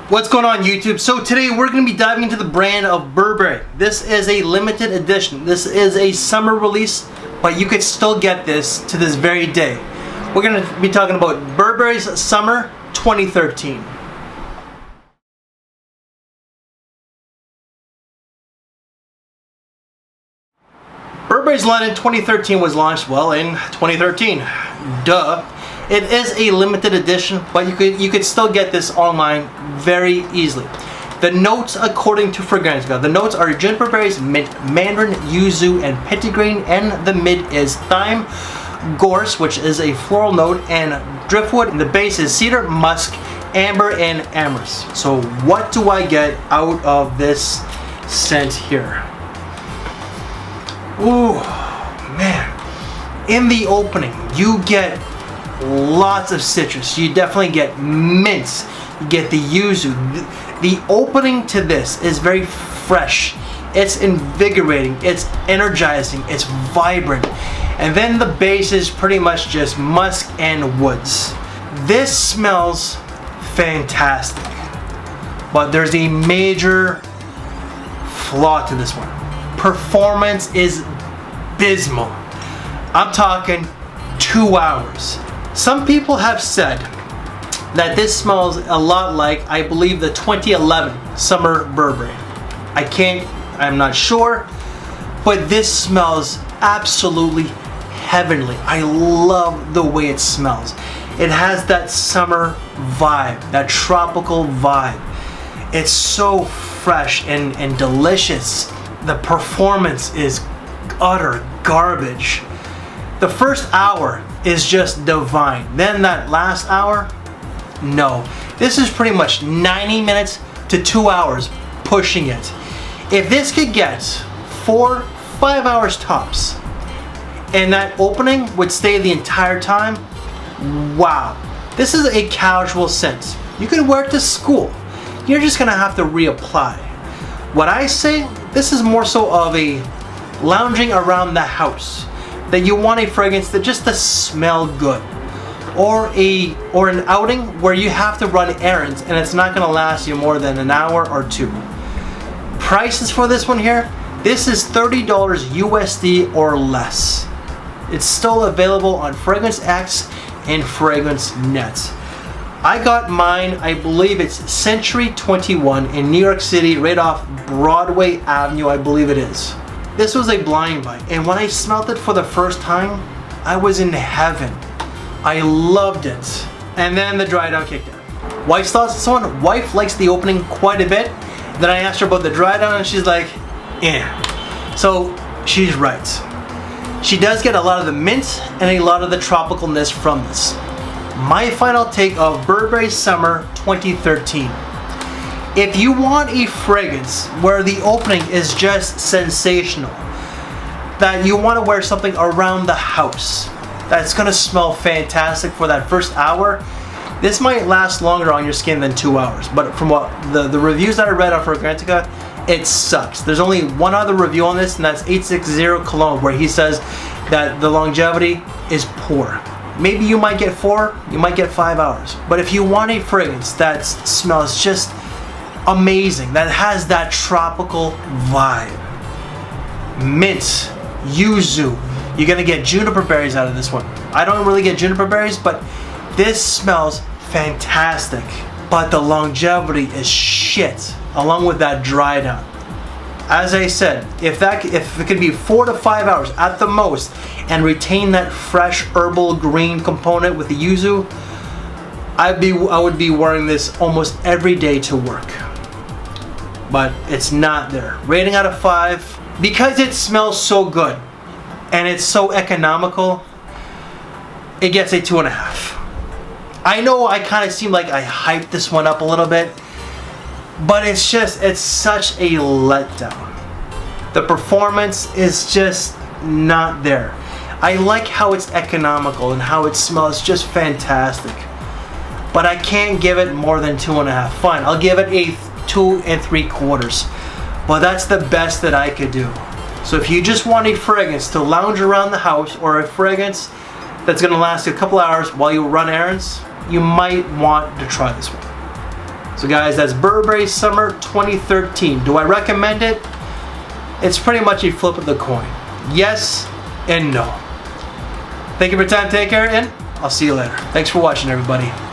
What's going on YouTube? So today we're going to be diving into the brand of Burberry. This is a limited edition. This is a summer release, but you could still get this to this very day. We're going to be talking about Burberry's Summer 2013. Burberry's London 2013 was launched, well, in 2013. Duh. It is a limited edition, but you could still get this online very easily. The notes, according to Fragrantica, the notes are juniper berries, mint, mandarin, yuzu, and petitgrain, and the mid is thyme, gorse, which is a floral note, and driftwood. And the base is cedar, musk, amber, and ambergris. So what do I get out of this scent here? Ooh, man. In the opening, you get lots of citrus. You definitely get mints. You get the yuzu. The opening to this is very fresh. It's invigorating. It's energizing. It's vibrant. And then the base is pretty much just musk and woods. This smells fantastic. But there's a major flaw to this one. Performance is abysmal. I'm talking 2 hours. Some people have said that this smells a lot like, I believe, the 2011 Summer Burberry. I'm not sure, but this smells absolutely heavenly. I love the way it smells. It has that summer vibe, that tropical vibe. It's so fresh and delicious. The performance is utter garbage. The first hour is just divine. Then that last hour, no. This is pretty much 90 minutes to 2 hours pushing it. If this could get 4-5 hours tops, and that opening would stay the entire time, wow. This is a casual scent. You can wear it to school. You're just gonna have to reapply. What I say, this is more so of a lounging around the house. That you want a fragrance that just to smell good, or an outing where you have to run errands and it's not going to last you more than an hour or two. Prices for this one here, this is $30 USD or less. It's still available on Fragrance X and Fragrance Net. I got mine, I believe it's Century 21 in New York City, right off Broadway Avenue, I believe it is. This was a blind buy, and when I smelled it for the first time, I was in heaven. I loved it. And then the dry down kicked in. Wife's thoughts on this one? Wife likes the opening quite a bit. Then I asked her about the dry down, and she's like, eh. So she's right. She does get a lot of the mint and a lot of the tropicalness from this. My final take of Burberry Summer 2013. If you want a fragrance where the opening is just sensational, that you want to wear something around the house, that's going to smell fantastic for that first hour, this might last longer on your skin than 2 hours. But from what the reviews that I read on Fragrantica, it sucks. There's only one other review on this, and that's 860 Cologne, where he says that the longevity is poor. Maybe you might get 4, you might get 5 hours. But if you want a fragrance that smells just amazing, that has that tropical vibe, mint, yuzu, you're gonna get juniper berries out of this one. I don't really get juniper berries, but this smells fantastic. But the longevity is shit, along with that dry down. As I said, if it could be 4 to 5 hours at the most and retain that fresh herbal green component with the yuzu, I would be wearing this almost every day to work. But it's not there. Rating out of 5, because it smells so good and it's so economical, it gets a 2.5. I know I kind of seem like I hyped this one up a little bit, but it's such a letdown. The performance is just not there. I like how it's economical and how it smells just fantastic, but I can't give it more than 2.5. Fine, I'll give it a 2 3/4, but that's the best that I could do. So if you just want a fragrance to lounge around the house, or a fragrance that's going to last you a couple hours while you run errands, you might want to try this one. So So guys, that's Burberry Summer 2013. Do I recommend it? It's pretty much a flip of the coin. Yes and no. Thank you for your time. Take care, and I'll see you later. Thanks for watching, everybody.